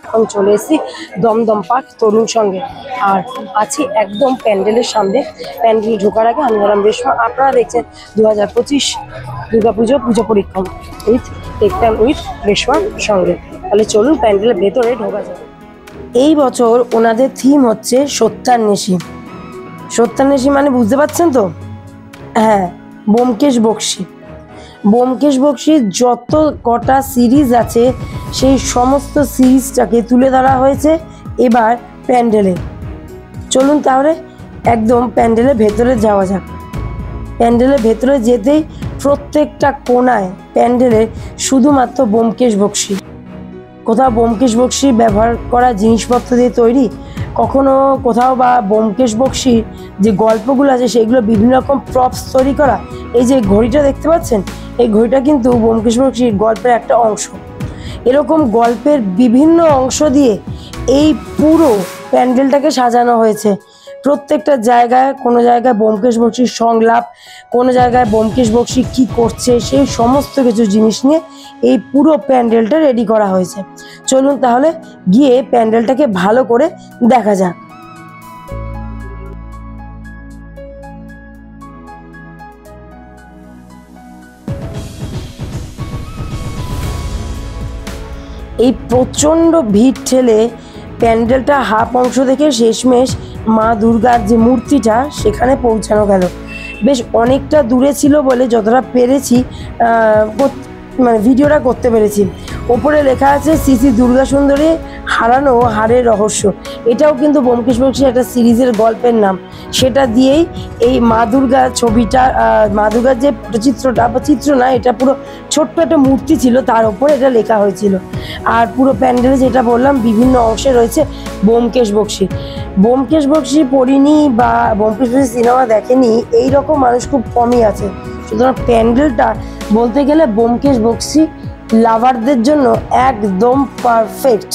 এখন চলে এসেছি দমদম পার্ক তরুণ সঙ্গে, আর আছি একদম প্যান্ডেলের সামনে। প্যান্ডেলে ঢোকার আগে আমি হলাম রেশমা। আপনারা দেখছেন 2025 দুর্গাপুজো পুজো পরীক্ষণ উইথ টেক টাইম উইথ রেশমার সঙ্গে। তাহলে চলুন প্যান্ডেলের ভেতরে ঢোকা যাবে। এই বছর ওনাদের থিম হচ্ছে সত্যান্বেষী। সত্যান্বেষী মানে বুঝতে পারছেন তো? হ্যাঁ, ব্যোমকেশ বক্সী। ব্যোমকেশ বক্সীর যত কটা সিরিজ আছে সেই সমস্ত সিরিজটাকে তুলে ধরা হয়েছে এবার প্যান্ডেলে। চলুন তাহলে একদম প্যান্ডেলের ভেতরে যাওয়া যাক। প্যান্ডেলের ভেতরে যেতেই প্রত্যেকটা কোণায় প্যান্ডেলের শুধুমাত্র ব্যোমকেশ বক্সী। কোথাও ব্যোমকেশ বক্সী ব্যবহার করা জিনিসপত্র দিয়ে তৈরি, কখনো কোথাও বা ব্যোমকেশ বক্সীর যে গল্পগুলো আছে সেগুলো বিভিন্ন রকম প্রপস তৈরি করা। এই যে ঘড়িটা দেখতে পাচ্ছেন, এই ঘড়িটা কিন্তু ব্যোমকেশ বক্সীর গল্পের একটা অংশ। এরকম গল্পের বিভিন্ন অংশ দিয়ে এই পুরো প্যান্ডেলটাকে সাজানো হয়েছে। প্রত্যেকটা জায়গায়, কোনো জায়গায় ব্যোমকেশ বক্সীর সংলাপ, কোনো জায়গায় ব্যোমকেশ বক্সী কী করছে সেই সমস্ত কিছু জিনিস নিয়ে এই পুরো প্যান্ডেলটা রেডি করা হয়েছে। চলুন তাহলে গিয়ে প্যান্ডেলটাকে ভালো করে দেখা যাক। এই প্রচণ্ড ভিড় ঠেলে প্যান্ডেলটা হাফ অংশ থেকে শেষমেশ মা দুর্গার যে মূর্তিটা সেখানে পৌঁছানো গেল। বেশ অনেকটা দূরে ছিল বলে যতটা পেরেছি মানে ভিডিওটা করতে পেরেছি। ওপরে লেখা আছে শ্রী শ্রী দুর্গা সুন্দরী হারানো হারের রহস্য। এটাও কিন্তু ব্যোমকেশ বক্সীর একটা সিরিজের গল্পের নাম। সেটা দিয়েই এই মা দুর্গার ছবিটা, মা দুর্গার যে চিত্রটা বা চিত্র না, এটা পুরো ছোট্ট একটা মূর্তি ছিল, তার ওপরে এটা লেখা হয়েছিল। আর পুরো প্যান্ডেলে যেটা বললাম বিভিন্ন অংশে রয়েছে ব্যোমকেশ বক্সী। ব্যোমকেশ বক্সী পড়িনি বা ব্যোমকেশ বক্সী সিনেমা দেখেনি এই রকম মানুষ খুব কমই আছে। সুতরাং প্যান্ডেলটা বলতে গেলে ব্যোমকেশ বক্সী লাভারদের জন্য একদম পারফেক্ট।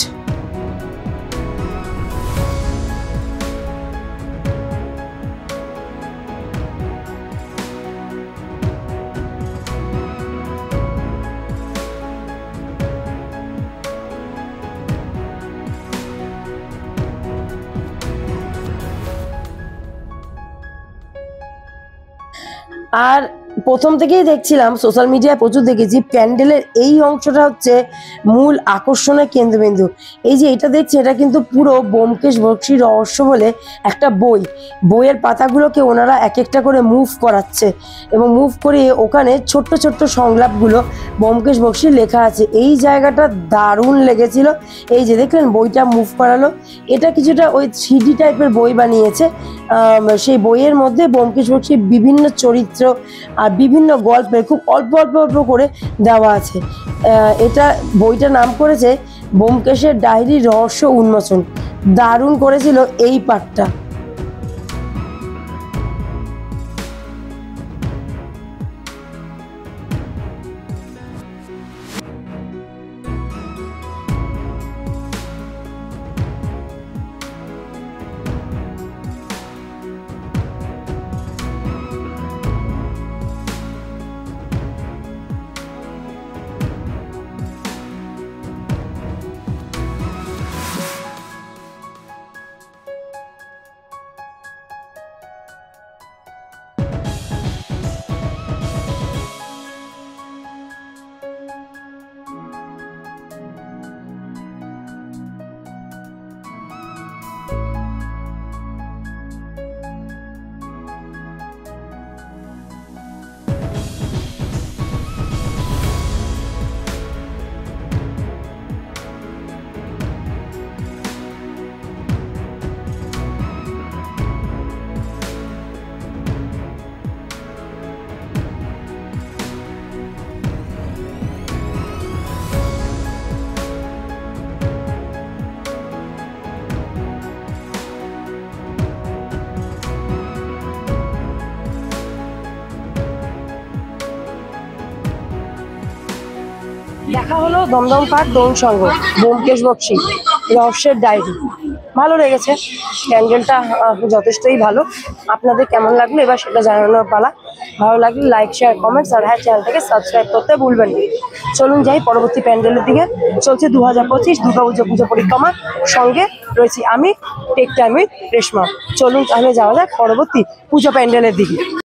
আর প্রথম থেকেই দেখছিলাম, সোশ্যাল মিডিয়ায় প্রচুর দেখেছি, প্যান্ডেলের এই অংশটা হচ্ছে মূল আকর্ষণের কেন্দ্রবিন্দু। এই যে এটা দেখছি, এটা কিন্তু পুরো ব্যোমকেশ বক্সী রহস্য বলে একটা বই। বইয়ের পাতাগুলোকে ওনারা এক একটা করে মুভ করাচ্ছে এবং মুভ করিয়ে ওখানে ছোট্ট ছোট্ট সংলাপগুলো ব্যোমকেশ বক্সী লেখা আছে। এই জায়গাটা দারুণ লেগেছিল। এই যে দেখলেন বইটা মুভ করালো, এটা কিছুটা ওই 3D টাইপের বই বানিয়েছে। সেই বইয়ের মধ্যে ব্যোমকেশ বক্সীর বিভিন্ন চরিত্র আর বিভিন্ন গল্পের খুব অল্প অল্প অল্প করে দেওয়া আছে। এটা বইটার নাম করেছে ব্যোমকেশের ডায়েরি রহস্য উন্মোচন। দারুণ করেছিল এই পার্টটা। দেখা হলো দমদম পার্ক তরুণ সংঘ, ব্যোমকেশ বক্সী রহস্যের ডায়েরি। ভালো লেগেছে, প্যান্ডেলটা যথেষ্টই ভালো। আপনাদের কেমন লাগলো এবার সেটা জানানোর পালা। ভালো লাগলে লাইক শেয়ার কমেন্টস আর হ্যাঁ চ্যানেলটাকে সাবস্ক্রাইব করতে ভুলবেন না। চলুন যাই পরবর্তী প্যান্ডেলের দিকে। চলছে 2025 দুর্গাপুজো পুজো পরিক্রমা, সঙ্গে রয়েছি আমি টেক টাইম উইথ রেশমা। চলুন তাহলে যাওয়া যাক পরবর্তী পুজো প্যান্ডেলের দিকে।